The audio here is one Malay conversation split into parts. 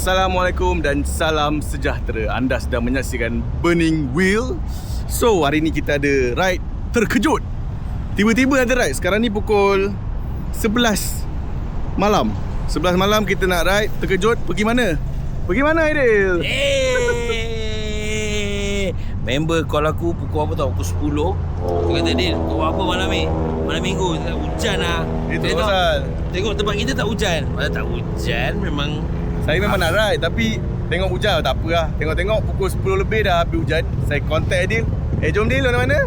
Assalamualaikum dan salam sejahtera. Anda sedang menyaksikan Burning Wheel. So, hari ni kita ada ride terkejut. Tiba-tiba ada ride. Sekarang ni pukul 11 malam. 11 malam kita nak ride terkejut. Pergi mana? Pergi mana, Aidil? Member call aku pukul apa tau? Pukul 10. Aku kata, Din, kau buat apa malam ni? Malam minggu, hujan lah. Itu pasal Tengok tempat kita tak hujan. Malah tak hujan, memang. saya memang nak ride, tapi tengok hujan tak apa lah. Tengok-tengok pukul 10 lebih dah habis hujan. Saya contact Aidil. Jom Dil, mana-mana.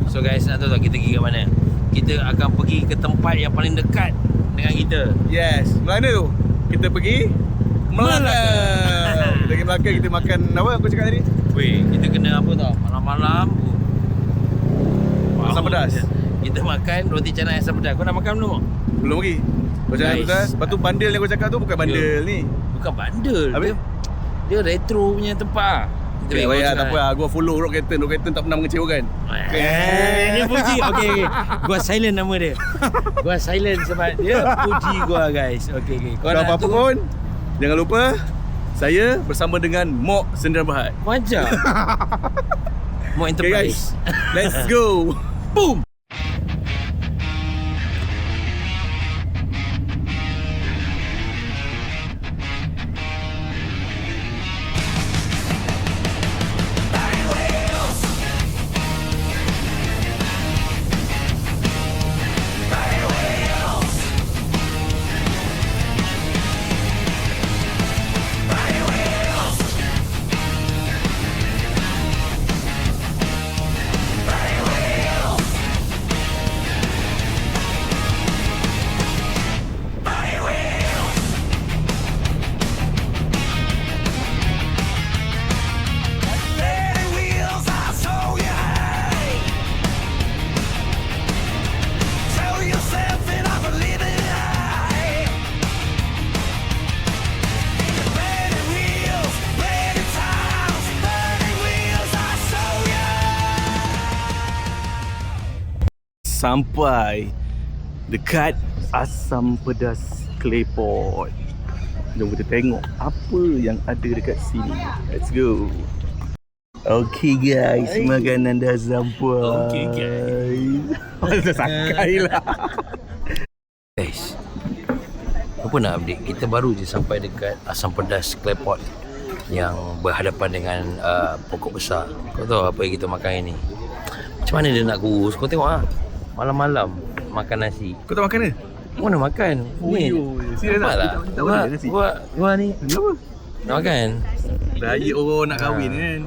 So guys, nak tahu tak kita pergi ke mana? Kita akan pergi ke tempat yang paling dekat dengan kita. Yes, mana tu? Kita pergi Melaka. Kita pergi Melaka, kita makan apa aku cakap tadi? Weh, kita kena apa tau? Malam-malam Asam pedas. Kita makan roti canai asam pedas. Kau nak makan belum? Belum lagi. Roti canai Guys. pedas. Lepas tu bandel yang kau cakap tu bukan bandel ni. Bukan bandel. Habis? Dia retro punya tempat. Okay, tak apa lah. Gua follow Rock Captain. Rock Captain tak pernah mengecewakan. Dia puji. Okay. Gua silent nama dia. Gua silent sebab dia puji gua guys. Okay. Kalau apa-apa pun, jangan lupa saya bersama dengan Mok Sendirian Berhad. Wajar. More Okay enterprise. guys, let's go. Boom. Sampai dekat Asam Pedas Claypot. Jom kita tengok apa yang ada dekat sini. Let's go. Okay guys, makanan dah sampai. Okay guys. Dah sakai lah. Guys, apa nak update? Kita baru je sampai dekat Asam Pedas Claypot yang berhadapan dengan pokok besar. Kau tahu apa yang kita makan ini? Macam mana dia nak kurus? Kau tengok lah. Malam-malam makan nasi. Kau tak makan ke? Mana makan? Ni. Serius tak? Gua ni. Kenapa? Nak makan? Raya orang nak kahwin kan.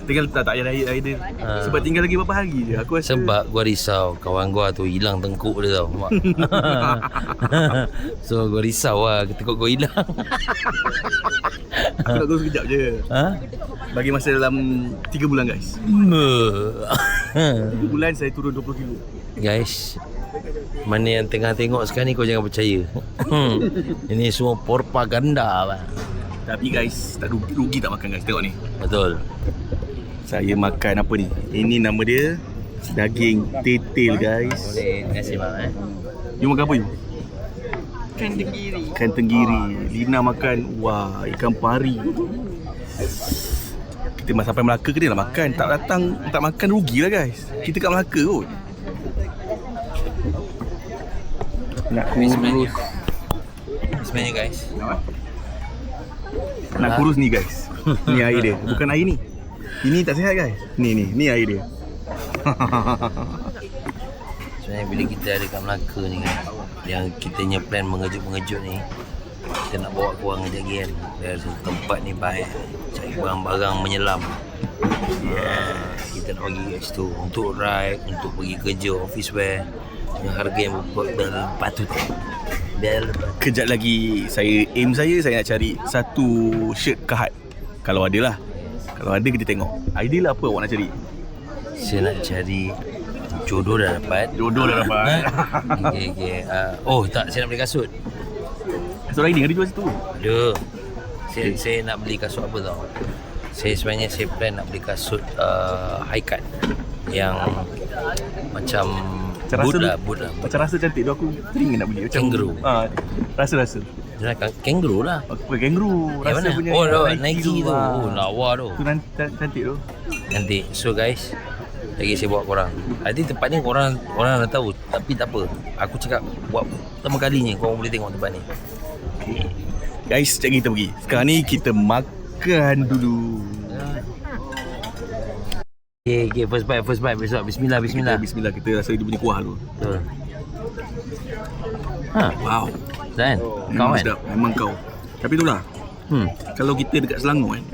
Tinggal tak payah raya dia. Sebab tinggal lagi berapa hari je. Aku rasa Sebab gua risau kawan gua tu hilang tengkuk dia tau. So gua risau lah tengkuk gua hilang. aku nak tunggu sekejap je. Bagi masa dalam 3 bulan guys. 3 bulan saya turun 20 kilo. Guys, mana yang tengah tengok sekarang ni kau jangan percaya. Ini semua propaganda lah. Tapi guys, tak rugi tak makan guys. Tengok ni. Betul. Saya makan apa ni? Ini nama dia daging tetel guys. Boleh, terima kasih bang. You makan apa you? Ikan tenggiri. Ikan tenggiri. Lina makan wah ikan pari. Kita sampai Melaka ke dia nak makan. Tak datang tak makan rugilah guys. Kita kat Melaka kot. Nak kurus. Sebenarnya guys, Nak kurus ni guys. Ni air dia. Bukan air ni. Ini tak sihat guys. Ni air dia. sebenarnya bila kita ada kat Melaka ni kan, yang kita punya plan mengejut-mengejut ni, kita nak bawa korang ajak game dari satu tempat ni baik, cari barang-barang menyelam. Kita nak pergi kat situ untuk ride, untuk pergi kerja office wear dengan harga yang berpatut. Kejap lagi saya nak cari satu shirt Kahat. Kalau ada lah. Kalau ada kita tengok. Ideal apa awak nak cari? Saya nak cari jodoh dah dapat. Jodoh dah dapat. Okay. Oh tak, saya nak beli kasut. Kasut riding ada jual situ. Ada. Saya nak beli kasut apa tau? Saya plan nak beli kasut high cut yang macam boot lah. Macam rasa cantik tu aku teringin nak beli. Macam kangaroo. Rasa. Kangaroo lah. Apa kangaroo? Yang Rasa mana? punya Oh, Nike tu. Oh, lawa tu. Tu cantik tu. Nanti. So guys, lagi saya bawa korang. Nanti tempat ni orang dah tahu. Tapi tak apa. Aku cakap buat pertama kalinya korang boleh tengok tempat ni. Okay. Guys, sekejap kita pergi. Sekarang ni kita makan dulu. Okay, first bite. Bismillah. Bismillah, kita rasa dia punya kuah dulu. Betul. Ha, Wow. Dan kau Memang kan? sedap, memang kau. Tapi itulah, kalau kita dekat Selangor kan,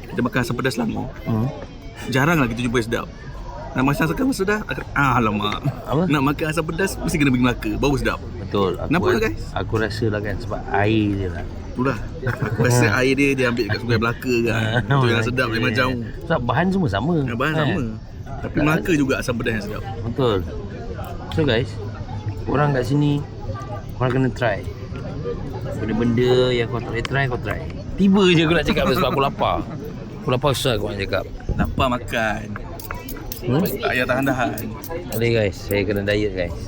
kita makan asam pedas Selangor, jarang lah kita jumpa yang sedap. Nak makan asam pedas dah, alamak. Apa? Nak makan asam pedas mesti kena pergi Melaka, baru sedap. Betul. Kenapa lah, guys? Aku rasa lah kan sebab air dia lah. Itulah, aku rasa air dia ambil dekat Sungai Melaka kan. Itu yang sedap memang jauh. Sebab bahan semua sama. Bahan kan? sama. Tapi Melaka juga asam pedas yang sedap. Betul. So guys, korang kat sini korang kena try. Benda-benda yang kau tak boleh try, kau try. Tiba je aku nak cakap sebab aku lapar. Aku lapar susah aku nak cakap. Lapar makan. Tak payah tahan-tahan. Boleh guys, saya kena diet guys.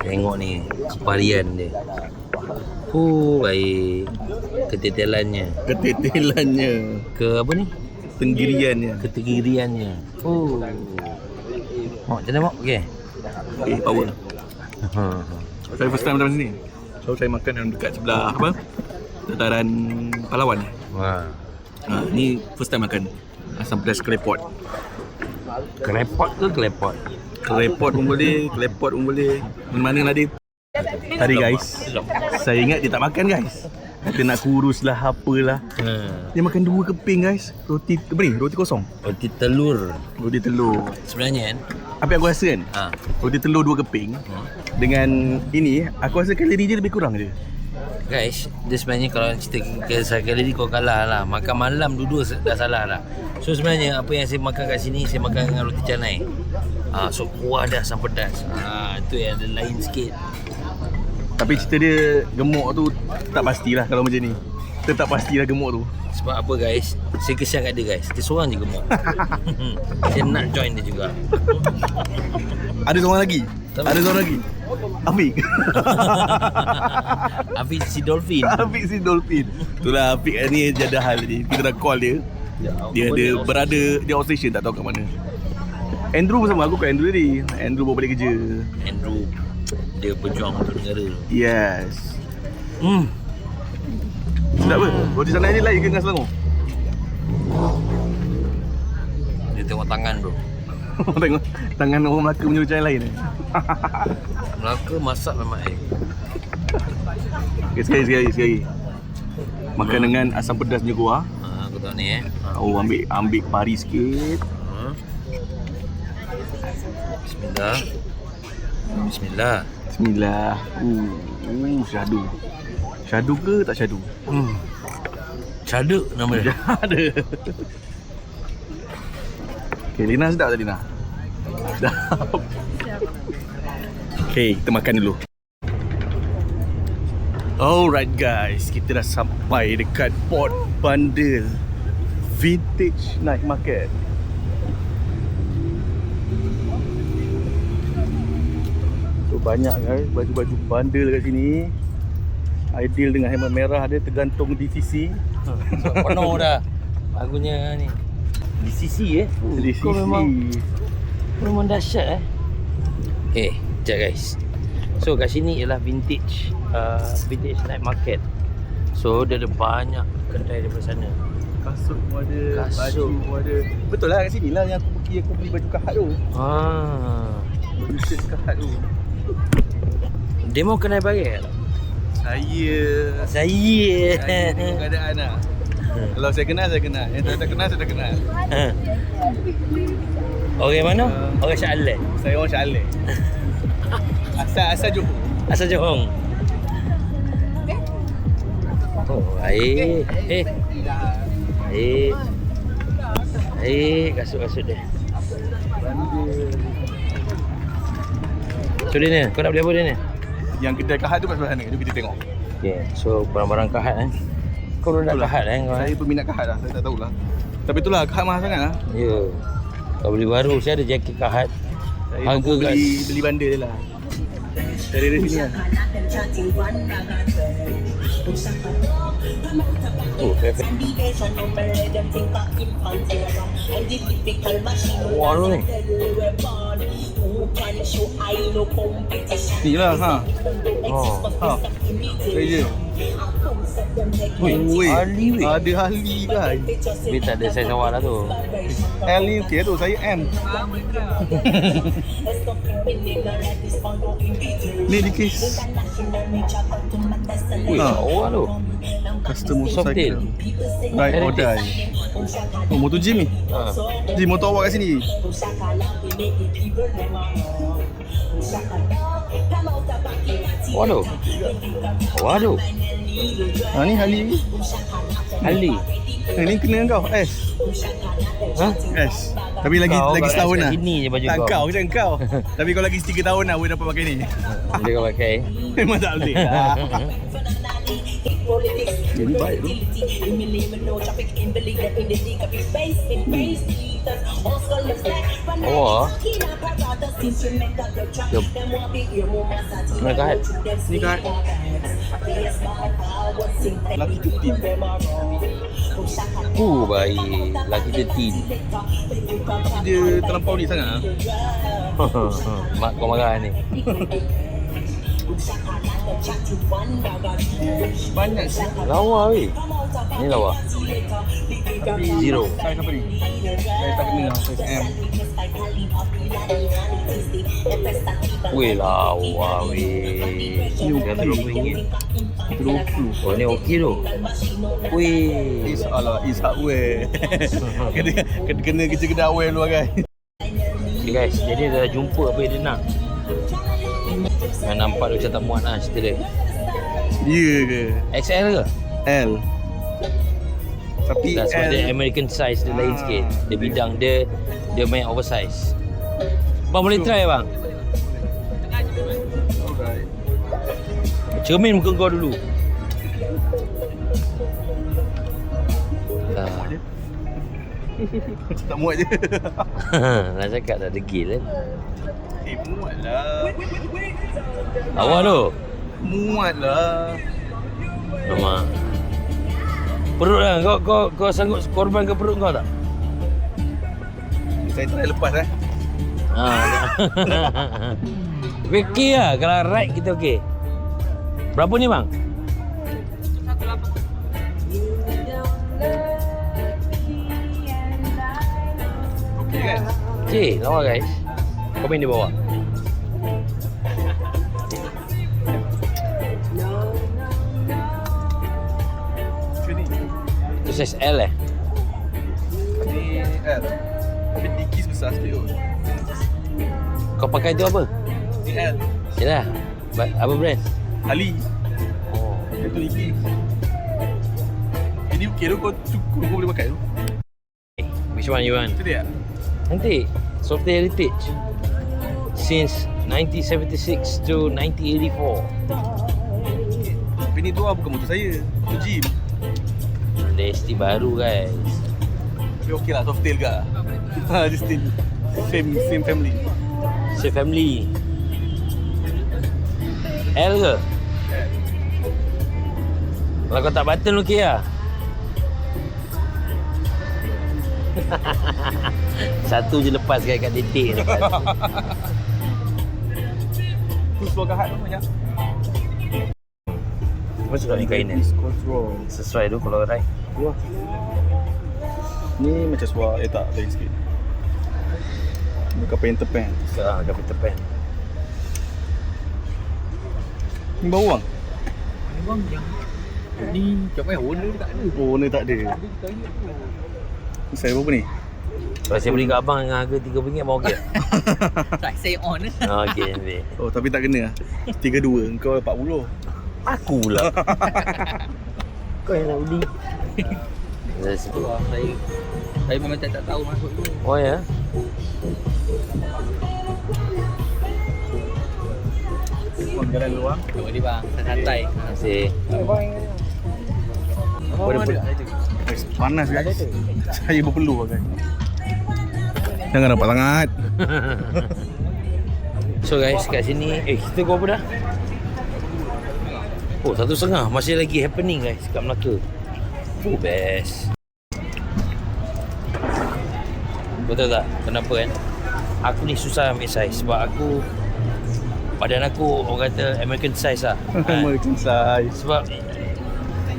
Tengok ni varian dia. Baik. Ketetelannya. Ketetelannya. Ke apa ni? Tenggiriannya. Ketegiriannya. Mak, macam mana mak? Okey. Power. Saya first time datang sini. So saya makan yang dekat sebelah apa? Dataran Pahlawan. Wah. Ni first time makan asam pedas klepot. Klepot ke klepot? Klepot pun boleh, klepot pun boleh. Mana-mana lah dia. Tadi guys, saya ingat dia tak makan guys. Kata nak kurus lah, apalah. Dia makan 2 keping guys. Roti apa ni? Roti kosong. Roti telur. Roti telur. Sebenarnya kan, Apa yang aku rasa kan? Roti telur 2 keping dengan ini, aku rasa kalori dia lebih kurang je. guys, dia sebenarnya kalau cerita kisah kalori kau kalah lah. Makan malam dua-dua dah salah lah. So sebenarnya apa yang saya makan kat sini, saya makan dengan roti canai. So kuah dah asam pedas. Itu yang ada lain sikit. Tapi cerita dia gemuk tu tak pastilah kalau macam ni. Tetap pastilah gemuk tu. Sebab apa guys, saya kesian kat dia guys. Dia seorang je gemuk. Saya nak join dia juga. Ada seorang lagi? Siapa? Ada seorang lagi? Afiq. Afiq si Dolphin. Afiq si Dolphin. Itulah Afiq ni ada hal ni. Kita dah call dia. Dia ada berada, dia outstation tak tahu kat mana. Andrew bersama aku kat Andrew tadi. Andrew bawa balik kerja. Andrew, dia berjuang untuk negara. Yes. Sedap apa? Roti sana ni lain ke dengan Selangor? Dia tengok tangan bro. Tengok tangan orang Melaka punya macam lain. Melaka masak memang Okay, sekali. Makan dengan asam pedas punya kuah. Aku tahu ni Oh, ambil pari sikit. Bismillah. Bismillah. Syahdu. Syahdu ke tak syahdu? Caduk nama dia. Ada. Okay, Lina sedap tak Lina? Sedap. Okay, kita makan dulu. Alright guys, kita dah sampai dekat Port Bandel Vintage Night Market. So banyak guys, baju-baju bandel kat sini. Ideal dengan helmet merah dia tergantung di sisi. Penuh dah. Lagunya ni. Di sisi Di Kau sisi. memang dahsyat Okay, sekejap guys. So kat sini ialah vintage night market. So dia ada banyak kedai daripada sana. Kasut pun ada, Kasut. baju pun ada. Betul lah kat sini lah yang aku beli baju kahat tu. Baju shirt kahat tu. Demo kenal bagai tak? Saya tengok keadaan lah. Kalau saya kenal, saya kenal. Yang tak kenal, saya tak kenal. Orang mana? Orang Shah Alam. Saya orang Shah Alam. Asal Johor. Asal Johor. Baik. Kasut-kasut dia. So dia ni, kau nak beli apa dia ni? Yang kedai kahat tu kat sebelah sana. Jom kita tengok. Okay, so barang-barang kahat Kau dah kahat kau Saya peminat kahat lah. Saya tak tahulah. Tapi itulah, kahat mahal sangat lah. Ya. Kau beli baru, saya ada jaket kahat. Saya Harga beli bandar je lah. Dari sini lah. Oh, perfect. Wah, lu ni. Ni lah ha. Oh. Ha. Treasure. Ui, Ali weh. Ada Ali kan. Dia tak ada saiz awak lah tu. L ni okey tu, saya M. Ni di case. Ui, awak tu. Custom Softail. motorcycle. Ride or die. Oh, motor Jim ni. Ha. Jim, motor awak kat sini. Waduh. Waduh. Ha ni Ali. Ali. Ni kena kau S. Ha? S. Tapi lagi Kau lagi kat setahun lah. sini je baju Tak kau. kau, macam kau. Tapi kau lagi 3 tahun lah boleh dapat pakai ni. Dia kau pakai. Memang tak boleh. Jadi baik tu. Oh. Jom. Mana kat? Ni kat Lucky 13. Baik. Lagi 13. Dia terlampau ni sangat lah. Mak kau marah ni. Banyak sih. Lawa weh. Ni lawa. Tapi Zero. Size apa ni? Saya tak kena lah. Size M. Weh lawa weh. RM20. 20. Oh ni okey tu. Weh. Is ala is hardware. kena kerja kedai awal dulu kan. Okay guys, jadi dah jumpa apa yang dia nak. Yang nampak dia macam tak muat lah cerita dia. Ya ke? XL ke? L. Tapi Tak, sebab L dia American size dia lain sikit. Dia bidang dia main oversize. Bang boleh try bang? Alright. Cermin muka kau dulu. Macam tak muat je. Nak cakap tak degil kan? Muat lah. Awak tu? Muat lah. Alamak. Perut lah. Kau sanggup korban ke perut kau tak? Saya try lepas lah. Okey lah. Kalau ride kita okey. Berapa ni bang? Okey kan? Okey, lawa guys. Komen di bawah. Macam ni. Itu size L Ni L. Tapi dikis besar sikit tu. Kau pakai tu apa? Ni L. Yalah. Apa brand? Ali. Oh. Itu dikis. Ini okey tu, kau boleh pakai tu. Which one you want? Itu dia. Nanti Softail Heritage since 1976 to 1984. Tapi ni tu lah bukan motor saya. Motor Jim. Ada ST baru guys. Tapi okey lah, Softail ke. Dia still same family. Say family. L ke? Kalau kau tak button okey lah. Satu je lepas kat titik lepas. Tu suara hard tu banyak. Apa sudah ni kain ni? Control. Sesuai tu kalau ride. Wah. Ni macam suara tak lain sikit. Bukan painter pen. Sekarang agak Peter Pan. Ni bau bang? Ni bang yang ni macam warna dia tak ada. Oh, warna tak ada. Ni saya berapa ni? Kalau saya beli kat abang dengan harga RM3 mau okey? Tak say on. Okey nanti. Oh, tapi tak kena lah. 32, kau 40. Aku pula. Kau yang nak beli. Saya memang tak tahu masuk tu. Oh ya? Oh, jalan luar. Tengok dia bang, santai. Terima kasih. Oh, ada. Panas guys. Saya berpeluh pakai. Jangan nampak sangat. So guys, kat sini kita pukul apa dah? Oh, 1:30. Masih lagi happening guys kat Melaka. Oh, best. Betul tak? Kenapa kan? Aku ni susah ambil size sebab badan aku orang kata American size lah. American size. Sebab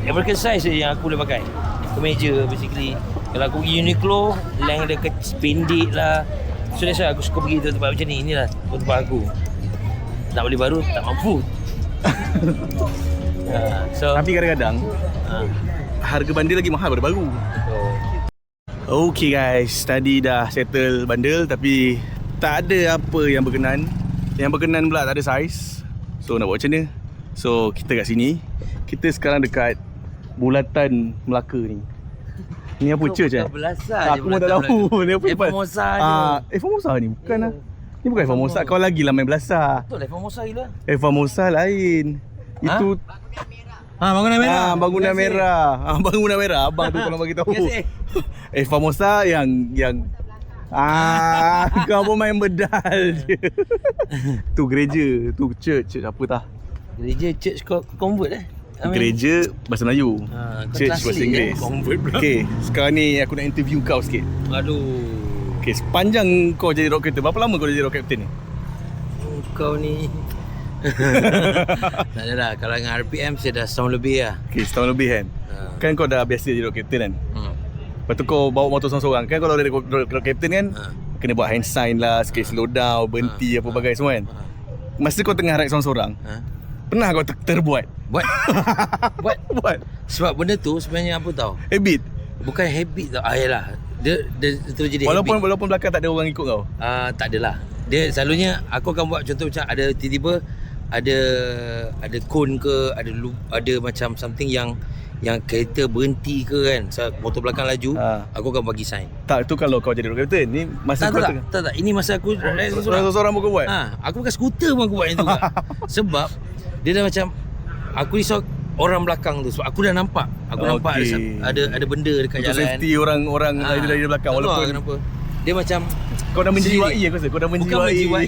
American size je yang aku boleh pakai. Kemeja basically. Kalau aku pergi Uniqlo, length dia pendek lah. So that's why aku suka pergi tempat macam ni. Inilah tempat aku. Nak beli baru tak mampu. So Tapi kadang-kadang harga bandel lagi mahal daripada baru. Okay guys, tadi dah settle bandel tapi tak ada apa yang berkenan. Yang berkenan pula tak ada saiz. So nak buat macam mana? So kita kat sini. Kita sekarang dekat Bulatan Melaka ni. Ni apa church eh? Aku pun tak tahu. Ni apa? Formosa je. Formosa ni bukan lah. Ni bukan Formosa. Kau lagi lah main belasah. Betul lah Formosa gila. Formosa lain. Itu Bangunan merah. bangunan merah. Bangunan merah. Abang tu kalau bagi tahu. Formosa yang kau pun main bedal je. Tu gereja, tu church apa tah? Gereja church kau convert Gereja bahasa Melayu. Church bahasa Inggeris. Okay, sekarang ni aku nak interview kau sikit. Aduh. Okay, sepanjang kau jadi rock captain, berapa lama kau jadi rock captain ni? Kau ni tak ada lah. Kalau dengan RPM saya dah setahun lebih lah. Okay, setahun lebih kan? Kan kau dah biasa jadi rock captain kan? Lepas tu kau bawa motor seorang-seorang. Kan kalau dari rock captain kan, kena buat hand sign lah, sikit slow down, berhenti apa bagai semua kan? Masa kau tengah ride seorang-seorang, pernah kau terbuat? Buat. Sebab benda tu sebenarnya apa tau? Habit? Bukan habit tau. Yalah. Dia terus jadi Walaupun habit. belakang tak ada orang ikut kau? Tak adalah. Dia selalunya aku akan buat contoh macam ada tiba-tiba ada cone ke, ada macam something yang kereta berhenti ke kan, motor belakang laju, aku akan bagi sign. Tak, tu kalau kau jadi rock captain. Ni masa kau tengah tak. Ini masa aku seorang-seorang pun kau buat? Aku pakai skuter pun aku buat yang tu kak. Sebab dia dah macam aku risau orang belakang tu. Sebab aku dah nampak. Nampak ada benda dekat untuk jalan. safety orang dari belakang. Walaupun kenapa dia macam kau dah menjiwai aku rasa. Kau dah menjiwai.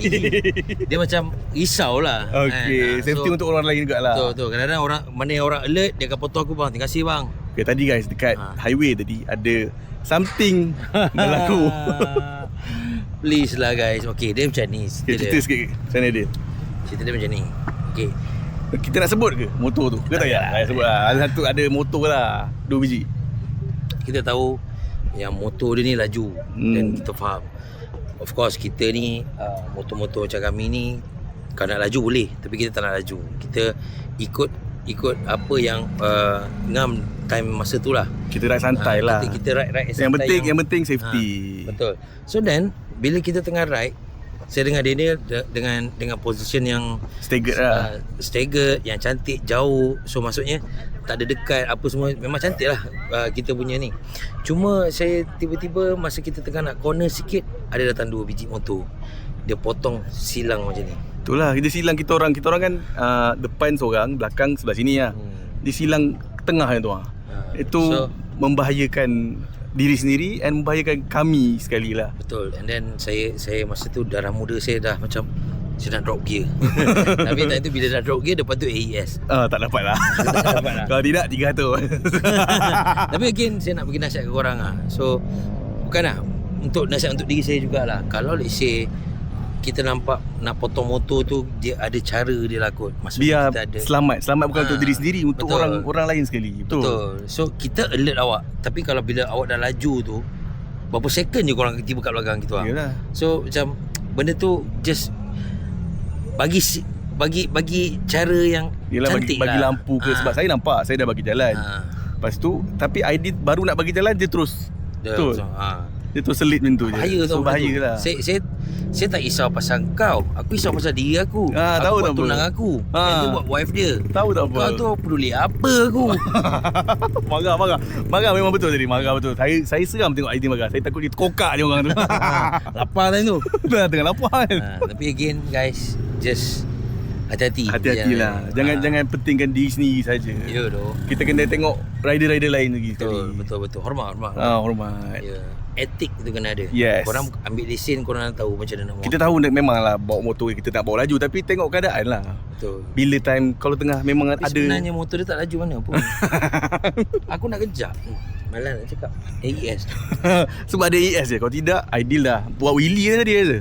Dia macam risau lah. Okay, safety untuk orang lain juga lah. Betul. Kadang-kadang orang alert, dia akan potong aku, bang. Terima kasih bang. Okay, tadi guys dekat highway tadi ada something berlaku. Please lah guys. Okay, dia macam ni. Cerita sikit macam mana dia? Cerita dia macam ni. Okay. Kita nak sebut ke motor tu? Ke tak payah? Saya sebut lah. Ada satu ada motor lah, 2 biji. Kita tahu yang motor dia ni laju dan kita faham. Of course kita ni motor-motor macam kami ni kalau nak laju boleh, tapi kita tak nak laju. Kita ikut apa yang ngam time masa tu lah. Kita ride santai lah. Kita ride santai. Yang penting safety. Betul. So then bila kita tengah ride, saya dengar dia dengan position yang staggered lah. Staggered, yang cantik, jauh. So maksudnya tak ada dekat apa semua. Memang cantik lah kita punya ni. Cuma saya tiba-tiba masa kita tengah nak corner sikit, ada datang 2 biji motor. Dia potong silang macam ni. Itulah, dia silang kita orang kan depan seorang, belakang sebelah sini lah. Dia silang tengah tu lah. Itu membahayakan diri sendiri and membahayakan kami sekali lah. Betul. And then saya masa tu darah muda saya dah macam saya nak drop gear. Tapi tak itu bila dah drop gear depan tu AES. Tak dapat lah. Kalau tidak 300. Tapi again saya nak bagi nasihat ke korang lah. So bukanlah untuk nasihat untuk diri saya jugalah. Kalau let's say kita nampak nak potong motor tu, dia ada cara dia lakut. Biar Maksudnya kita ada selamat bukan untuk diri sendiri, untuk orang lain sekali. Betul. So kita alert awak. Tapi kalau bila awak dah laju tu, berapa second je korang tiba kat belakang kita. Yalah. So macam benda tu just bagi cara yang cantik bagi lah. lampu ke. Sebab saya nampak, saya dah bagi jalan. Lepas tu tapi ID baru nak bagi jalan, dia terus betul. Dia terus selit macam tu je. Bahaya so, bahaya lah. Saya tak risau pasal kau. Aku risau pasal diri aku. Tahu buat tak tunang apa? aku. Yang tu buat wife dia. Tahu tak apa? Kau tu peduli apa aku? Marah memang betul tadi. Marah betul. Saya seram tengok ID marah. Saya takut dia terkokak dia orang tu. Lapar time tu. Tengah lapar kan. Tapi again guys, just hati-hati. Hati-hatilah. Jangan pentingkan diri sendiri saja. Ya doh. Kita kena tengok rider-rider lain lagi Betul. Hormat. Hormat. Ya. Etik tu kena ada. Yes. Korang ambil lesen, korang tahu macam mana nak bawa. Kita tahu memanglah bawa motor kita tak bawa laju, tapi tengok keadaan lah. Betul. Bila time kalau tengah memang Tapi ada sebenarnya motor dia tak laju mana pun. Aku nak kejap. Malas nak cakap AES. sebab ada AES je. Kalau tidak, ideal dah. Buat wheelie tadi je.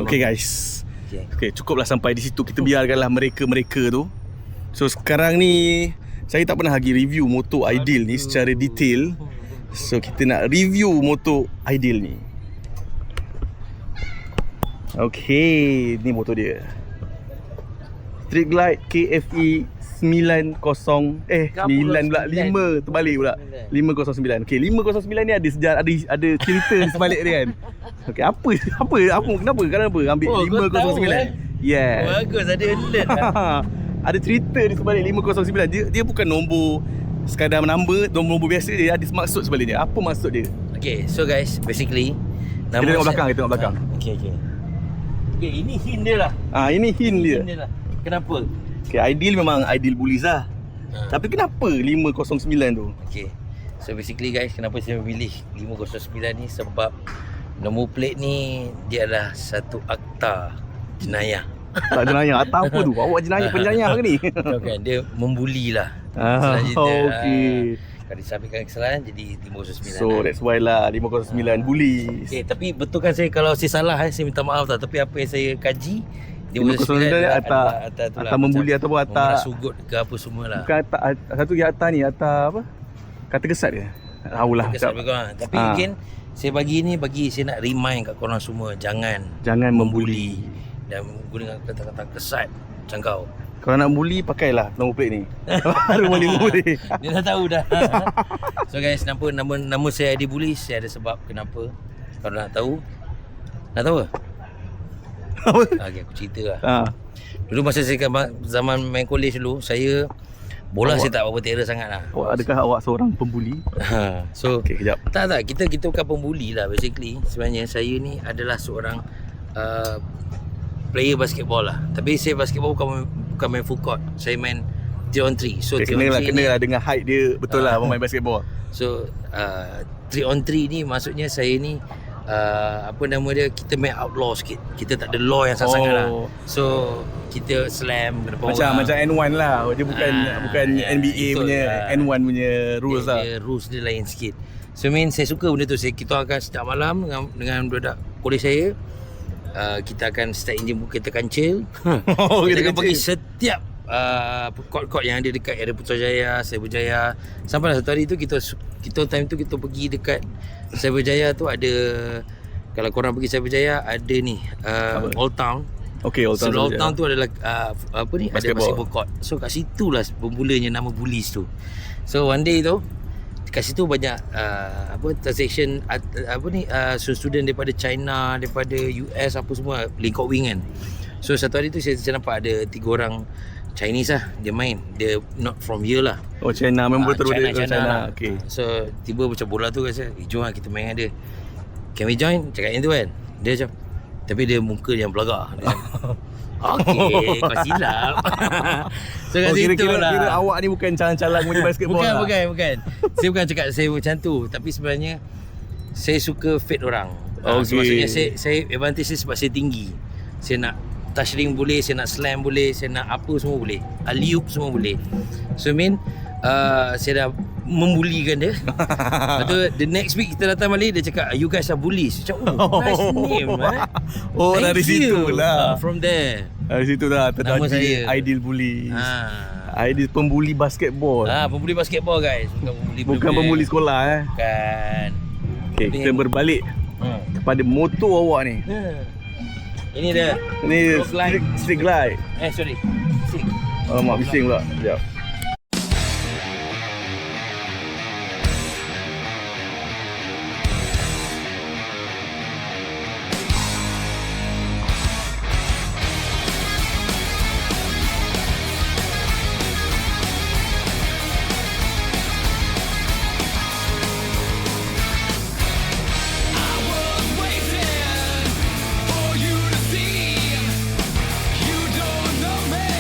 Okay guys. Okay, cukuplah sampai di situ. Kita biarkanlah mereka tu. So sekarang ni saya tak pernah lagi review motor Ideal ni secara detail. So kita nak review motor Ideal ni. Okay, ni motor dia. Street Glide KFE 9 pula 5 terbalik pula 509. Okey, 509 ni ada sejarah, ada cerita di sebalik dia kan. Okey, kenapa ambil 509? Yeah. Bagus, ada alert lah. Ada cerita di sebalik 509. Dia bukan nombor sekadar nombor biasa, dia ada maksud sebaliknya. Apa maksud dia? Okay, so guys, basically kita tengok belakang, Okay, ini hint dia lah. Ini hint dia. lah. Kenapa? Okay, Ideal memang Ideal Bullies lah. Tapi kenapa 509 tu? Okay, so basically guys, kenapa saya memilih 509 ni? Sebab nombor plate ni dia adalah satu akta jenayah. Tak jenayah, atau apa tu? Awak penjenayah ke ni? Tahu kan, dia membuli lah. Okay. Kalau disampaikan kesalahan jadi 509. So that's why lah 509 Bullies. Okay, tapi betul kan saya, kalau saya salah saya minta maaf tak. Tapi apa yang saya kaji, 509 atas membuli ataupun atas sugut ke apa semua lah. Bukan atas, satu lagi atas ni, atas apa? Kata kesat ke? Tahulah. Tapi mungkin saya bagi saya nak remind kat korang semua, jangan membuli dan guna kata-kata kesat macam kau. Kalau nak bully, pakailah nombor plate ni. Baru boleh bully. Dia dah tahu dah. So guys, nama saya Adi Bullies. Saya ada sebab kenapa. Kalau nak tahu ke? Apa? Okay, aku cerita lah. Dulu masa saya zaman main college dulu, saya bola saya tak berapa terror sangat lah. Adakah awak seorang pembuli? So okay, kejap. Tak, kita bukan pembuli lah. Basically sebenarnya saya ni adalah seorang player basketball lah. Tapi saya basketball bukan main full court. Saya main 3-on-3. So okay, kena lah dengan height dia. Betul lah pemain basketball. So 3-on-3 ni maksudnya saya ni apa nama dia, kita main outlaw sikit. Kita tak ada law yang sangat lah. So kita slam depan macam N1 lah. Dia bukan NBA punya N1 punya rules lah. Rules dia lain sikit. So saya suka benda tu. Kita akan setiap malam dengan budak kolej saya, kita akan start engine, kita akan chill. Kita akan pergi setiap court-court yang ada dekat area Putrajaya, Cyberjaya. Sampailah satu hari tu kita time tu kita pergi dekat Cyberjaya tu ada, kalau korang pergi Cyberjaya ada ni Old Town. Okay, Old Town. So Old Town tu adalah apa ni, ada basketball court. So kat situlah bermulanya nama Bullies tu. So one day tu kat situ banyak transaction student daripada China, daripada US apa semua, lingkup wing kan. So satu hari tu saya nampak ada 3 orang Chinese lah, dia main. Dia not from here lah. Oh, China, member terbaik China China. lah. Okay. So tiba macam bola tu kata, jom lah kita main dengan dia. Can we join? Cakap yang tu kan. Dia macam, tapi dia muka yang belagak. Dia okay, kau silap. So kat situ lah. Kira awak ni bukan calang-calang punya basketball lah. Bukan. Saya bukan cakap saya macam tu. Tapi sebenarnya saya suka fit orang. So maksudnya saya advantage saya sebab saya tinggi. Saya nak touching boleh, saya nak slam boleh, saya nak apa semua boleh. Alley-oop semua boleh. So saya dah membulikan dia. Lepas tu the next week kita datang balik, dia cakap you guys are bullies. Macam nice name dari situ lah. From there. Dari situ dah terdaji Ideal Bullies. Ideal pembuli basketball. Pembuli basketball guys. Bukan pembuli sekolah Bukan. Okay, kita berbalik kepada motor awak ni. Ini dia. Ini Street Glide. Sorry. Mak bising pula. Sekejap. You don't know me.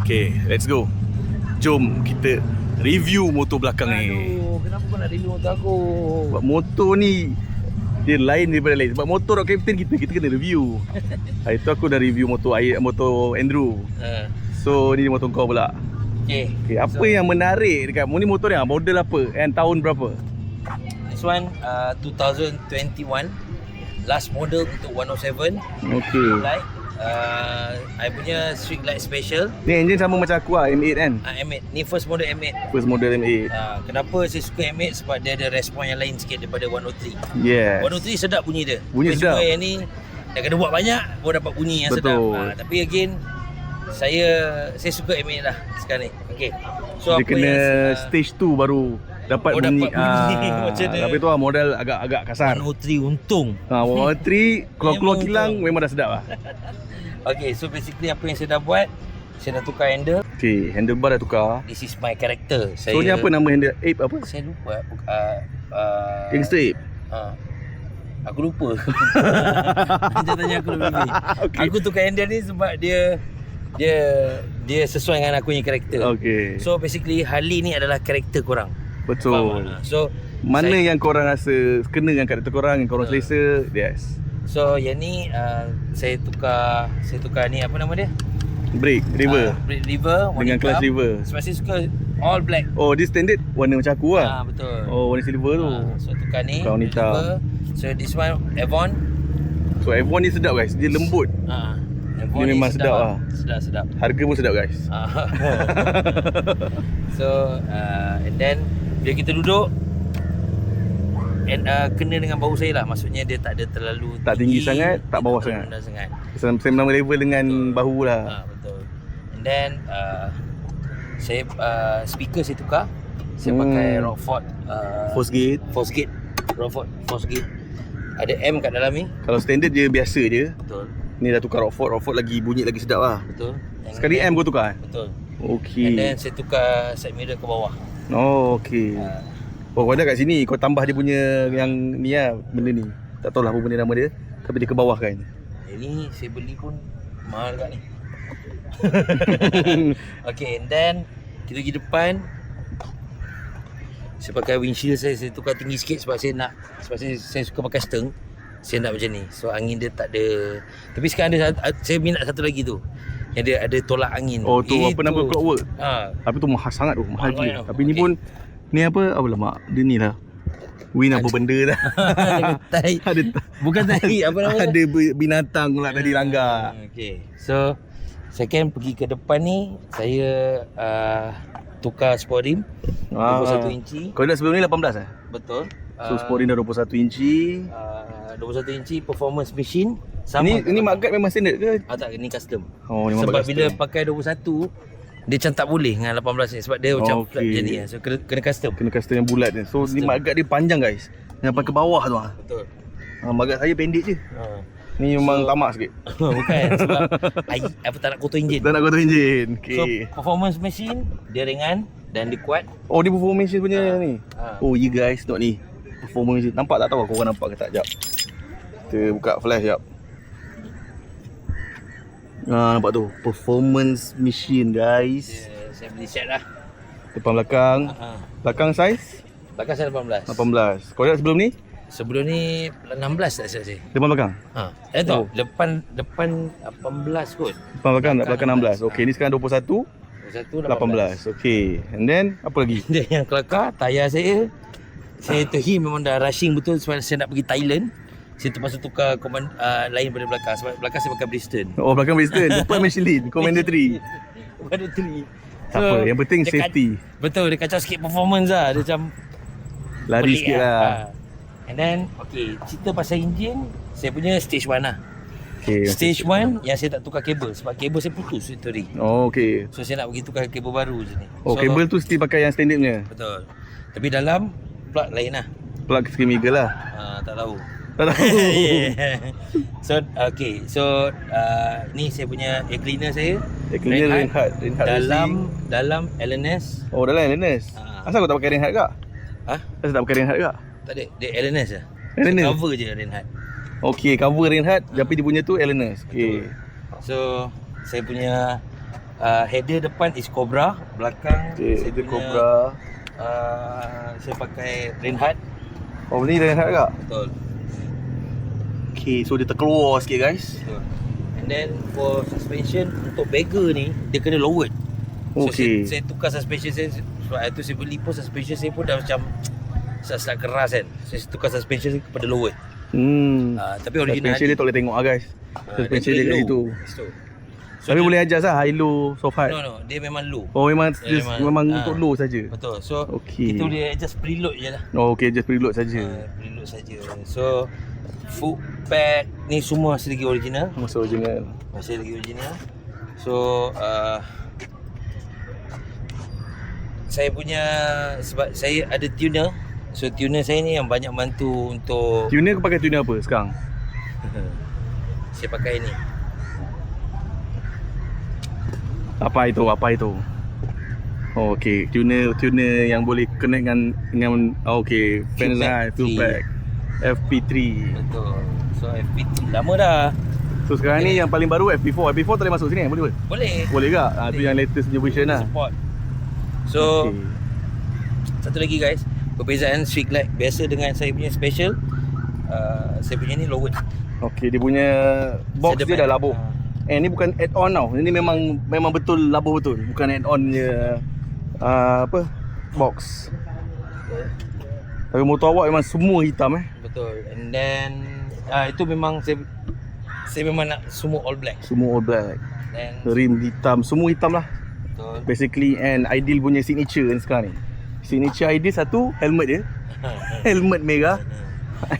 Okay, let's go. Jom kita review motor belakang ni. Aduh, kenapa kau nak review motor aku? Sebab motor ni dia lain daripada lain. Sebab motor rock captain kita kena review. Hari tu aku dah review motor Andrew. So ni motor kau pula. Okay, Apa yang menarik dekat ni motor ni? Model apa? And tahun berapa? This one 2021. Last model untuk 107. Okay. Light. I punya street light special. Ni engine sama macam aku lah, M8 kan? M8. Ni first model M8. First model M8. Kenapa saya suka M8? Sebab dia ada respon yang lain sikit daripada 103. Yes. 103 sedap bunyi dia. Bunyi Tapi sedap. cuma yang ni dah kena buat banyak baru dapat bunyi yang Betul. sedap. Tapi again saya suka M8 lah sekarang ni. Okay. So Dia apa kena yang stage 2 baru dapat bunyi. dapat bunyi macam dia. Tapi tu lah model agak kasar. 103 untung. 103 keluar Memang kilang betul. memang dah sedap lah. Okay, so basically apa yang saya dah buat, saya dah tukar handle. Okay, handlebar dah tukar. This is my character. So ni apa nama handle? Ape apa? Saya lupa. Gangster Ape. Aku lupa. Dia tanya aku lebih. Okay. Aku tukar handle ni sebab dia sesuai dengan aku punya karakter. Okay. So basically Harley ni adalah karakter korang. Betul. Faham tak? So Mana yang korang rasa kena dengan karakter korang, yang korang selesa, yes. So yang ni saya tukar ni apa nama dia? Brake, river. Brake lever warna Dengan clutch hitam. lever. Sebab saya suka all black. Oh, dia standard warna macam aku lah. Betul. Oh, warna silver tu. So tukar ni Crown brake hitam. lever. So this one Avon. So F1 ni sedap guys, dia lembut. Avon Dia ni memang sedap lah. Sedap. Harga pun sedap guys. So and then bila kita duduk and kena dengan bahu saya lah. Maksudnya dia tak ada terlalu Tak tinggi sangat, tak bawah tak sangat. rendah sangat. Sama level dengan bahu lah. Betul. And then saya speaker saya tukar. Saya pakai Rockford Fosgate. Fosgate. Rockford Fosgate. Ada M kat dalam ni. Kalau standard dia biasa je. Betul. Ni dah tukar Rockford lagi bunyi lagi sedap lah. Betul. And Sekali then- M kau tukar? Betul. Okay. And then saya tukar side mirror ke bawah. Oh, okay. Oh, kau ada kat sini, kau tambah dia punya yang ni lah, benda ni. Tak tahulah apa benda nama dia, tapi dia ke bawah kan. Ini saya beli pun mahal kat ni. Okay, and then kita pergi depan. Saya pakai windshield saya tukar tinggi sikit sebab saya suka pakai steng. Saya nak macam ni. So angin dia tak ada. Tapi sekarang saya minat satu lagi tu. Yang dia ada tolak angin. Oh tu apa nama clockwork. Tapi tu mahal sangat tu, mahal Mahal gila. tu. Tapi ni Okay. pun ni apa lemak. Dia ni lah. Win apa benda dah. Tai. Ada Bukan tadi apa nama dia? ada binatang pula tadi langgar. Okay. So second pergi ke depan ni saya tukar sport rim 21 inci. Kau dah sebelum ni 18 eh? Betul. So sport rim dah 21 inci. 21 inci performance machine. Ini mak guard memang standard ke? Tak, ini custom. Oh, ni Sebab mak guard bila custom. pakai 21 dia macam tak boleh dengan 18 ni sebab dia macam flat okey. macam ni. So kena custom. Kena custom yang bulat ni. So ni mak guard dia panjang guys. Sampai ke bawah tu ah. Betul. Mak guard saya pendek je. Ni memang tamak sikit. Bukan sebab apa tak nak kotor enjin. Tak nak kotor enjin. So Okay. performance machine dia ringan dan dia kuat. Oh ni performance punya ni. Ha. Oh you guys tengok ni. Performance nampak tak tahu aku orang nampak ke tak? Jap. Kita buka flash jap. Nampak tu. Performance machine guys. Saya beli set lah. Depan belakang. Belakang size Belakang saya 18. 18. Kau lihat sebelum ni? Sebelum ni 16 tak silap saya. Depan belakang. Tu depan 18 kot. Depan belakang tak belakang 16. Okey ni sekarang 21 Satu 18. Okey. And then apa lagi? Dia yang kelakar tayar saya tu memang dah rushing betul sebab saya nak pergi Thailand. Saya terpaksa tukar lain pada belakang sebab belakang saya pakai Bristol. Oh belakang Western. Depan Michelin. Commander 3. Commander 3. Tak apa. Yang penting safety. Betul, dia kacau sikit performance lah. Dia macam Lari pelik sikit lah. And then cerita pasal enjin, saya punya stage 1 lah. Okay. Stage 1 yang saya tak tukar kabel sebab kabel saya putus itu hari. Oh okey. So saya nak pergi tukar kabel baru je ni. Oh So, kabel tu still pakai yang standard punya. betul. Tapi dalam plug lain lah. Plug screen eagle lah. Tak tahu. Tak tahu. So so ni saya punya air cleaner saya. Air cleaner Reinhardt dalam LNS. Oh dalam LNS. Asal kau tak pakai Reinhardt kak? Asal tak pakai Reinhardt kak? Tak ada, dia LNS lah. LNS? Cover je Reinhardt. Okey, cover Reinhardt tapi dia punya tu LNS. Okey. So saya punya Header depan is Cobra, belakang Okay, saya itu punya, Cobra. saya pakai Reinhardt. Oh, ni dah nak tak? Betul. Okay, so dia terkeluar sikit guys. Betul. And then for suspension untuk bagger ni dia kena lowered. So Okay. saya tukar suspension saya. Sebab itu saya beli pun suspension saya pun dah macam start keras kan. Saya tukar suspension saya kepada lowered. Tapi original Suspension dia tak boleh tengok lah guys. Suspension dia kat situ. So Tapi dia, boleh adjust lah high low, soft high. No, dia memang low. Oh memang Dia memang untuk low saja. Betul. So Okay. itu dia just preload je lah. Oh okay, just preload saja. Preload saja. So foot pad ni semua masih lagi original. Masa original. Masih lagi original. So saya punya, sebab saya ada tuner. So tuner saya ni yang banyak bantu untuk Tuner kau pakai tuner apa sekarang? saya pakai ni. Apa itu? Oh, okay, tuner yang boleh connect dengan okay, fan light, fuel pack, FP3. Betul. So FP3 lama dah. So sekarang ni yang paling baru FP4. FP4 tak boleh masuk sini boleh ke? Boleh. Boleh ke? Tu yang latest punya version lah. Support. So satu lagi guys, perbezaan street light biasa dengan saya punya special, saya punya ni lowered. Okay, dia punya box dia dah labuh. Ni bukan add-on tau. Ini memang betul labuh betul. Bukan add-on je box. Tapi motor awak memang semua hitam Betul. And then itu memang saya memang nak semua all black. Semua all black. Then Rim hitam, semua hitam lah. betul. Basically, and Ideal punya signature kan sekarang ni. Signature Ideal satu, helmet dia. Helmet merah.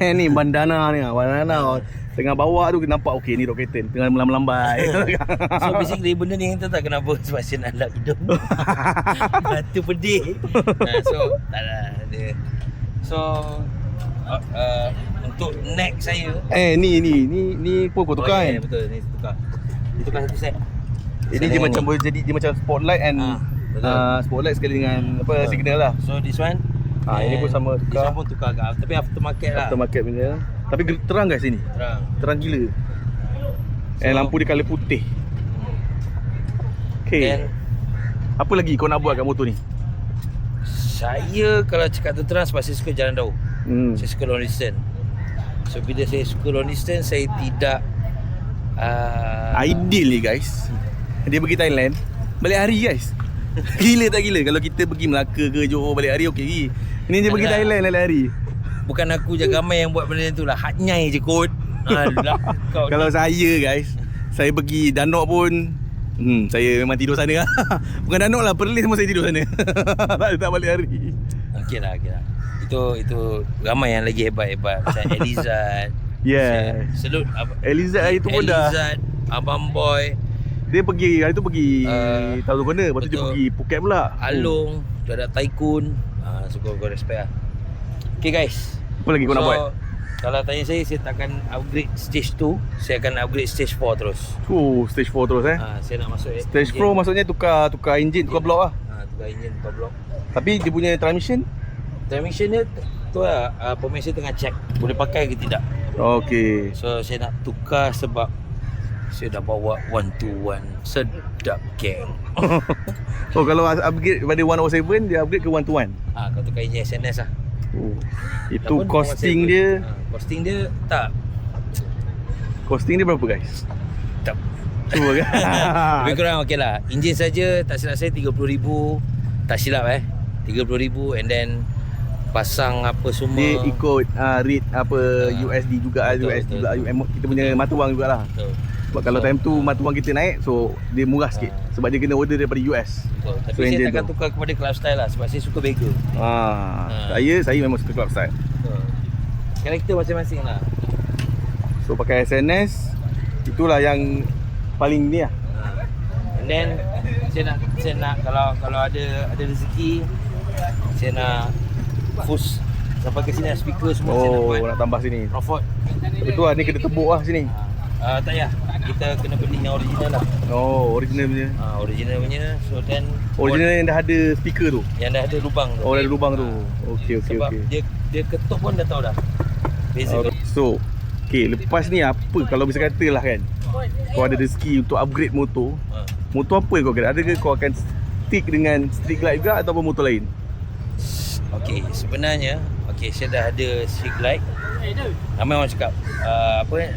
Ni bandana ni, bandana tengah bawa tu nampak okey ni Rock Captain tengah melambai. So basically benda ni tak kenapa, sebab saya nak lap hidung. Mata pedih. So tak lah dia. So untuk neck saya ni pun kau tukar kan? Betul, ni tukar. Ditukar satu set. Ini dia macam boleh jadi dia macam spotlight and spotlight sekali dengan signal lah. So this one ini pun sama tukar. This one pun tukar agak, tapi aftermarket lah. Aftermarket punya. Tapi terang guys sini. Terang gila. And lampu dia colour putih. Okay. Then, apa lagi kau nak buat kat motor ni? Saya kalau cakap terang, sebab saya suka jalan jauh. Saya suka long distance. So bila saya suka long distance, saya tidak Ideal ni guys. Dia pergi Thailand balik hari guys. Gila tak gila? Kalau kita pergi Melaka ke Johor balik hari okey lagi. Ini dia pergi Thailand balik hari. Bukan aku je, ramai yang buat benda tu lah. Haknyai je kot. Alah, kalau saya guys, saya pergi Danok pun saya memang tidur sana lah. Bukan Danok lah, Perlis semua saya tidur sana. tak balik hari. Okey lah. Itu ramai yang lagi hebat-hebat. Macam Elizad. Yeah. Salute Elizad hari tu pun dah. Elizad, Abang Boy. Dia pergi hari tu pergi tahu mana. Lepas tu dia pergi Phuket pula. Along, dia ada Tycoon. So kau respect lah. Okay guys, apa lagi kau nak buat? Kalau tanya saya takkan upgrade stage 2. Saya akan upgrade stage 4 terus. Stage 4 terus Saya nak masuk stage 4 maksudnya tukar enjin, tukar blok lah. Tukar enjin, tukar blok. Tapi dia punya transmission dia tu lah, pemain saya tengah check boleh pakai ke tidak. Okay. So saya nak tukar sebab saya dah bawa 121. Sedap geng. Oh kalau upgrade daripada 107 dia upgrade ke 121. Kau tukar enjin SNS lah. Itu costing dia. Costing dia tak. Costing dia berapa guys? Tak. Cuba kan? Lebih kurang okey lah. Enjin saja tak silap saya 30,000. Tak silap 30,000 and then pasang apa semua. Dia ikut rate apa USD juga, USD juga, kita punya mata wang jugalah. Betul. Sebab kalau time tu mata wang kita naik, so dia murah sikit. Sebab dia kena order daripada US. Betul. Tapi saya takkan tukar kepada club style lah, sebab saya suka bagel. Saya memang suka club style. Betul. Karakter masing-masing lah. So pakai SNS, itulah yang paling ni lah. And then saya nak kalau ada rezeki, saya nak push sampai ke sini, speaker semua saya nak buat. Nak tambah sini. Crawford. Betul lah, ni kena tebuk lah sini. Tak payah. Kita kena beli yang original lah. Original punya. Original punya. So then original yang dah ada speaker tu. Yang dah ada lubang tu. Dah ada lubang tu. Okey. Sebab dia ketuk pun dah tahu dah. Beza. So, lepas ni apa kalau bisa katalah kan, kau ada rezeki untuk upgrade motor, Motor apa kau kira? Adakah kau akan stick dengan street glide juga ataupun motor lain? Okey, sebenarnya saya dah ada street glide. Ramai orang cakap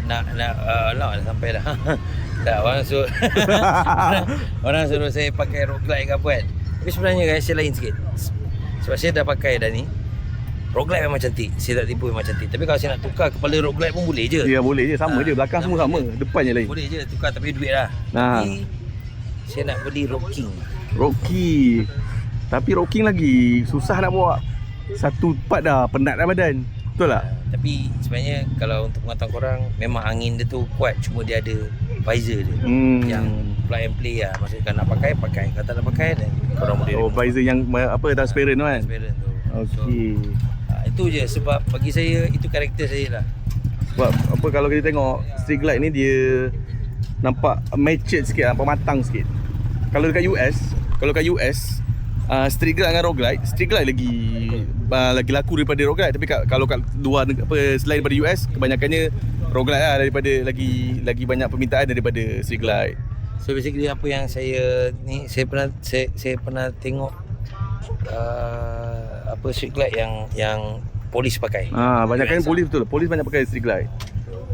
nak dah sampai dah. Tak, orang suruh saya pakai road glide ke apa kan. Tapi sebenarnya guys, saya lain sikit. Sebab saya dah pakai dah ni. Road glide memang cantik. Saya tak tipu memang cantik. Tapi kalau saya nak tukar kepala road glide pun boleh je. Ya boleh je, sama je. Belakang semua sama. Depan je lain. Boleh je tukar, tapi duit lah. Tapi saya nak beli rocking. Rocky. Tapi rocking lagi susah nak bawa. Satu part dah penat dah badan. Betul tak? Tapi sebenarnya kalau untuk pengetahuan korang, memang angin dia tu kuat. Cuma dia ada visor dia yang plug and play lah. Maksudnya kalau nak pakai. Kalau tak nak pakai, dan korang boleh visor yang transparent tu kan? Transparent tu. Okey. So, itu je sebab bagi saya, itu karakter saya lah. Sebab apa, kalau kita tengok street glide ni dia nampak matured sikit, nampak matang sikit. Kalau dekat US, street glide dengan road glide, street glide lagi laku daripada road glide. Tapi kalau kat luar selain daripada US, kebanyakannya road glide lah, daripada lagi banyak permintaan daripada street glide. So basically apa yang saya pernah tengok street glide yang polis pakai. Banyakkan polis, betul. Polis banyak pakai street glide.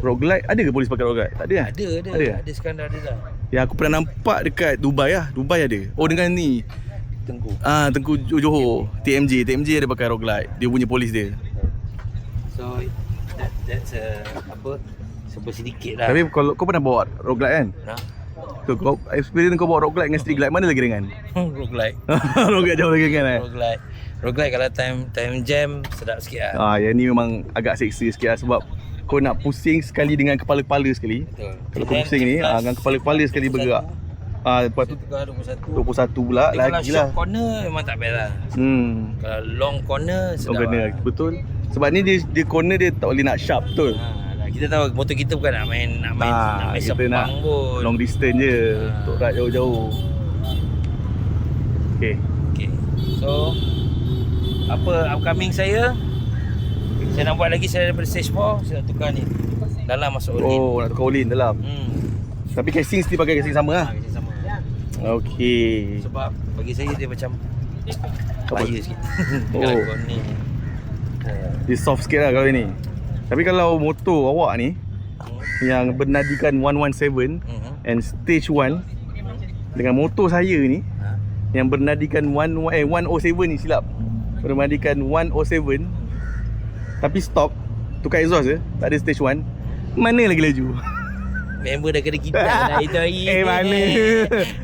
Road glide, ada ke polis pakai road glide? Tak ada kan? Ada sekarang dah ada dah. Yang aku pernah nampak dekat Dubai lah. Dubai ada. Oh, dengan ni Tengku Johor. TMJ ada pakai road glide. Dia punya polis dia. So that's sebab sedikit lah. Tapi kalau kau pernah bawa road glide kan? Tu kau experience kau bawa road glide dengan street glide, mana lagi ringan? Road glide. Road glide jauh lagi ringan Road glide kalau time jam sedap sikit lah. Yang ni memang agak seksi sikit lah, sebab kau nak pusing sekali dengan kepala-kepala sekali. Betul. Kalau kau pusing ni dengan kepala-kepala sekali bergerak. Lepas tu 21 pula lagi lah. Kalau short corner memang tak best lah. Kalau long corner sedap lah. Betul. Sebab ni dia corner dia tak boleh nak sharp, betul. Kita tahu motor kita bukan nak main sepang pun. Long distance je, untuk ride jauh-jauh. Okay. So apa upcoming saya nak buat lagi. Saya daripada stage 4, saya nak tukar ni dalam masuk Olin. Nak tukar Olin dalam. Tapi casing still pakai casing sama lah. Casing sama. Okay. Sebab bagi saya dia macam bahaya sikit. Kalau ni dia soft sikit lah kalau ni. Tapi kalau motor awak ni yang bernadikan 117 and stage 1 dengan motor saya ni yang bernadikan 107 ni, silap, bernadikan 107 tapi stop, tukar exhaust je, tak ada stage 1, mana lagi laju? Member dah kena kita dah itu hari. Mana?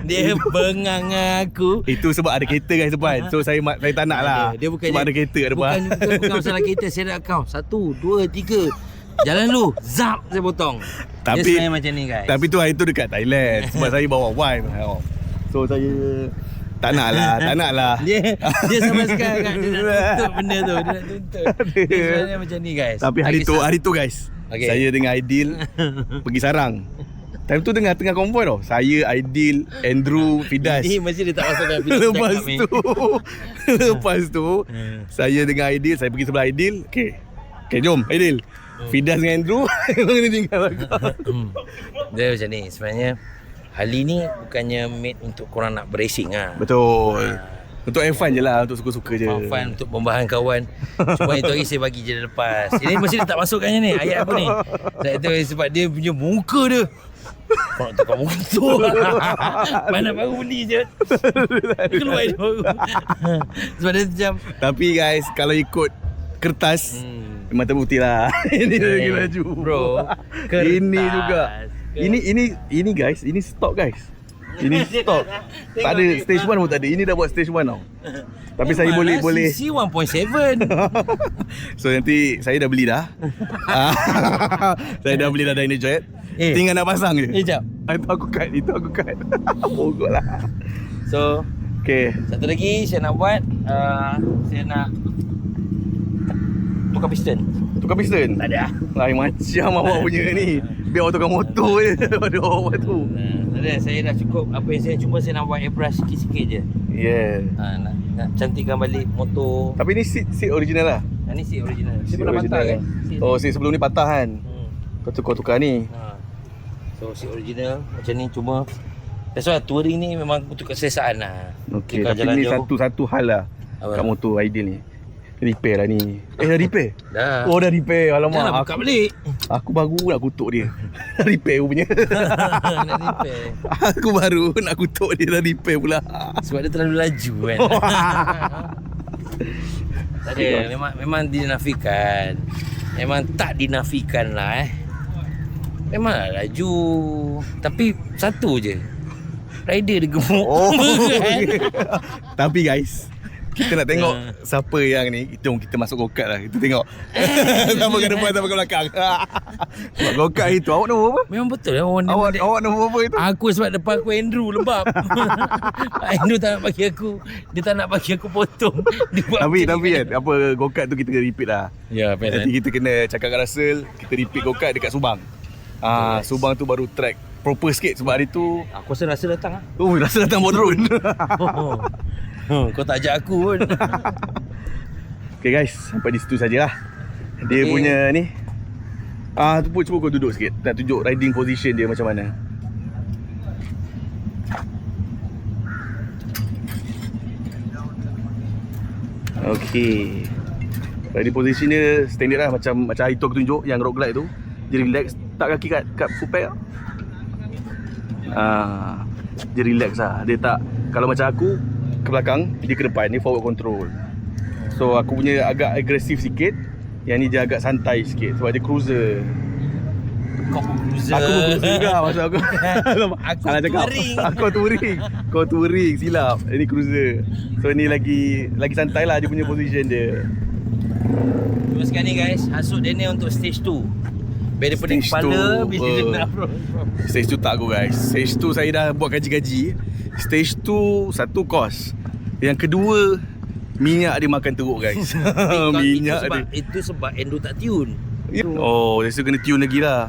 Dia bengang aku. Itu sebab ada kereta guys depan. So saya tak nak lah. Dia bukan sebab ada kereta kat depan. Bukan masalah kereta. Saya nak account 1, 2, 3. Jalan lu. Zap, saya potong. Dia sebenarnya macam ni guys. Tapi tu hari tu dekat Thailand. Sebab saya bawa wife. So saya tak nak lah. Dia sama sekarang kan. Dia nak tuntut benda tu. Dia nak tuntut. Dia sebenarnya macam ni guys. Tapi hari tu guys, saya dengan Aidil pergi sarang. Time tu tengah konvoi tau. Saya, Aidil, Andrew, Fidas. Ini mesti dia tak masukkan Lepas tu saya dengan Aidil, saya pergi sebelah Aidil. Okay, jom Aidil. Fidas dengan Andrew kena tinggal aku. Dia macam ni. Sebenarnya Harley ni bukannya made untuk korang nak beracing lah. Betul. Untuk have fun je lah, untuk suka-suka je. Fun untuk pembahan kawan. Cuma itu hari saya bagi je lepas. Ini mesti dia tak masukkannya ni. Ayat apa ni? Sebab dia punya muka dia. Kau nak tukar motor. Mana baru beli je. Dia keluar dia baru. Sebab dia macam. Tapi guys, kalau ikut kertas, memang terbukti lah. Ini lagi laju bro. Ini juga. Ini guys, ini stok guys. Ini stok. Tak ada stage 1 pun tak ada. Ini dah buat stage 1 tau. Tapi saya boleh CC 1.7. So nanti saya dah beli dah. Saya dah beli dah Dynajet. Tinggal nak pasang je. Sekejap. Itu aku cut. Pokok lah. So satu lagi saya nak buat, saya nak tukar piston. Tukar piston? Tak ada. Lain macam awak punya ni. Biar awak tukar motor je pada awak tu. Tak ada, saya dah cukup. Apa yang saya cuma saya nak buat airbrush sikit-sikit je. Nak cantikkan balik motor. Tapi ni seat original lah. Ni seat original. Saya pernah patah kan? Seat sebelum ni patah kan? Kau tukar ni. So seat original macam ni, cuma That's why touring ni memang untuk keselesaan lah. Okey, Kalau tapi jalan ni jauh. satu hal lah Apa? kat motor Aidil ni. Repair lah ni. Dah repair? Dah. Oh, dah repair. Jangan Alamak. buka balik. Aku baru nak kutuk dia. Repair punya. Nak repair. Aku baru nak kutuk dia dah repair pula. Sebab dia terlalu laju kan. Tak ada, memang dinafikan. Memang tak dinafikan lah Memang laju. Tapi satu je, rider dia gemuk. Okay. Tapi guys, kita nak tengok siapa yang ni. Jom kita masuk go-kart lah. Kita tengok siapa kat depan, siapa kat belakang. Sebab go-kart itu awak nombor apa? Memang betul lah orang Awak nombor apa itu? Aku sebab depan aku Andrew lembab. Andrew tak nak bagi aku. Dia tak nak bagi aku potong. Dia buat Tapi macam ni. kan apa, go-kart tu kita kena repeat lah. Ya, Nanti kita kena cakap kat Russell, kita repeat go-kart dekat Subang. Yes. Subang tu baru track proper sikit sebab hari tu Aku rasa datang lah. oh, rasa datang bawa drone. Kau tak ajak aku pun. Okay guys, sampai di situ sajalah. Dia Okay. punya ni. Tu pun cuba kau duduk sikit. Nak tunjuk riding position dia macam mana. Okay. Riding position dia standard lah, macam hari tu aku tunjuk yang rock glide tu. Dia relax, tak kaki kat footpad lah. Dia relax lah. Dia tak, kalau macam aku ke belakang, dia ke depan, dia forward control. So aku punya agak agresif sikit. Yang ni dia agak santai sikit sebab dia cruiser. Kau pun cruiser. Aku pun cruiser juga maksud aku. Aku Salah cakap. touring. Aku touring. Kau touring, silap. Ini cruiser. So ni lagi santai lah dia punya position dia. Cuma sekarang ni guys, hasut Daniel untuk stage 2. Biar dia pening Stage kepala two, bila dia nak Stage 2 tak aku guys. Stage 2 saya dah buat kaji-kaji. Stage 2 satu kos. Yang kedua, minyak dia makan teruk guys. Minyak dia. Itu sebab Endo tak tune. Oh, dia kena tune lagi lah.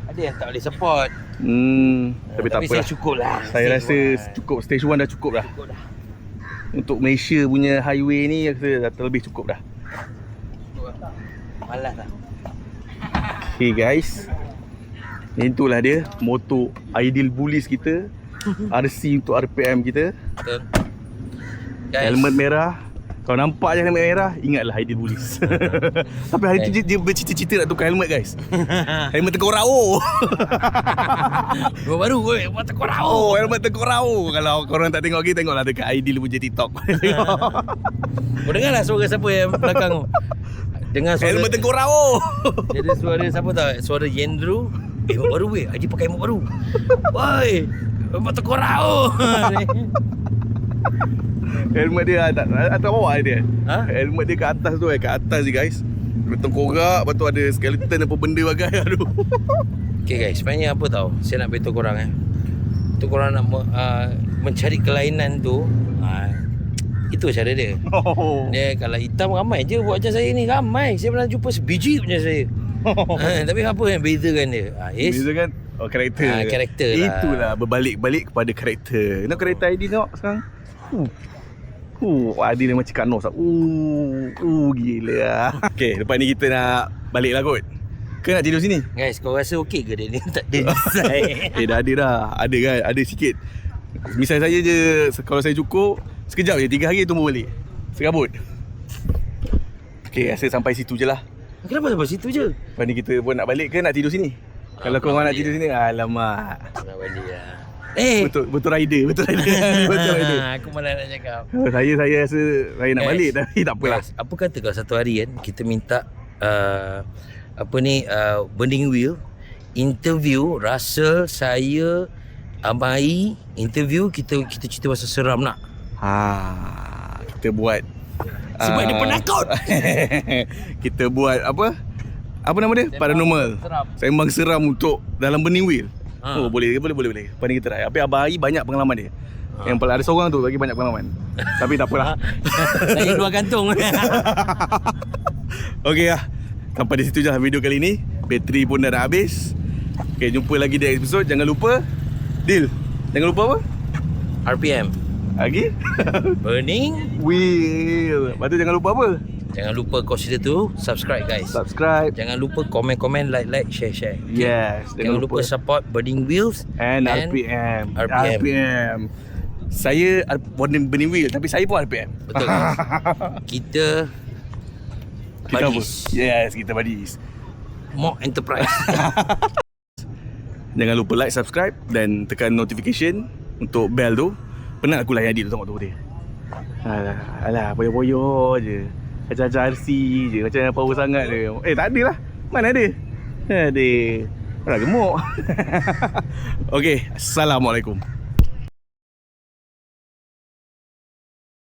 Ada yang tak boleh support. Tapi tak Tapi apa saya lah. cukup lah. Saya Stage rasa one. cukup. Stage 1 dah cukup dah. Cukup dah. Untuk Malaysia punya highway ni aku rasa dah terlebih cukup dah. Malas lah. Okay guys, itulah dia motor Aidil Bullies kita. RC untuk RPM kita. Betul. Guys, Helmet merah. Kalau nampak je helmet merah, ingatlah Aidil Bullies. Tapi hari tu dia bercita-cita nak tukar helmet guys. Helmet tengkorau. Dua baru weh, buat terkorau. Oh, helmet tengkorau. Kalau korang tak tengok lagi, tengoklah dekat Aidil punya TikTok. Kau dengar lah suara siapa yang belakang tu. Dengar suara Helmet tengkorau. Jadi suara siapa tahu? Suara Yendru. Helmet baru weh, Haji pakai helmet baru. Woi, helmet terkorau. Helmet dia atas bawah dia. Ha? Helmet dia kat atas tu kat atas je guys. Tengkorak, lepas tu ada skeleton apa benda bagai. Aduh. Okay guys, sebenarnya apa tahu? Saya nak beritahu korang untuk korang nak mencari kelainan tu, itu cara dia. Oh. Dia kalau hitam ramai je buat macam saya ni, ramai. Saya pernah jumpa sebiji macam saya. Tapi apa yang bezakan dia? Yes. Beza kan? Oh, karakter. Karakter lah. Itulah berbalik-balik kepada karakter. Nak karakter ID tengok sekarang. Adi dia macam Kak Nos. Gila lah. Okay, lepas ni kita nak balik lah kot. Ke nak tidur sini? Guys, kau rasa okey ke dia ni? Tak ada design. Dah ada dah. Ada kan? Ada sikit. Misal saya je, kalau saya cukup, sekejap je, 3 hari tunggu balik. Serabut. Okay, rasa sampai situ je lah. Kenapa sampai situ je? Lepas ni kita pun nak balik ke nak tidur sini? Kalau korang nak tidur sini, alamak. Nak balik lah. Betul rider. Betul rider. Aku malah nak cakap. Kalau saya rasa saya nak balik, tapi tak apalah. Apa kata kalau satu hari kan kita minta Burning Wheel interview Russell, saya, Amai, interview kita cerita pasal seram nak. Kita buat Sebab dia penakut. kita buat apa? Apa nama dia? Paranormal. Seram. Sembang seram untuk dalam Burning Wheel. Ha. Oh, boleh. Lepas ni kita try. Tapi Abang Ai banyak pengalaman dia. Yang paling ada seorang tu lagi banyak pengalaman. Tapi tak apalah. Saya 2 gantung. Okey lah. Sampai di situ je video kali ni. Bateri pun dah nak habis. Okey, jumpa lagi di episod. Jangan lupa Deal. Jangan lupa apa? RPM Lagi? Burning Wheel. Lepas tu jangan lupa apa? Jangan lupa consider tu subscribe guys. Subscribe. Jangan lupa komen-komen, like, share. Yes. Jangan lupa support Burning Wheels And RPM. RPM. Saya Burning Wheel, tapi saya pun RPM. Betul guys. Kita Kita apa? buddies. Yes, kita buddies. More enterprise. Jangan lupa like, subscribe dan tekan notification untuk bell tu. Penat aku layan adik tu tengok tu dia. Alah, poyo-poyo je. Macam-macam RC je, macam power sangat dia. Tak ada lah. Mana ada? Ada. Orang gemuk. Okey, Assalamualaikum.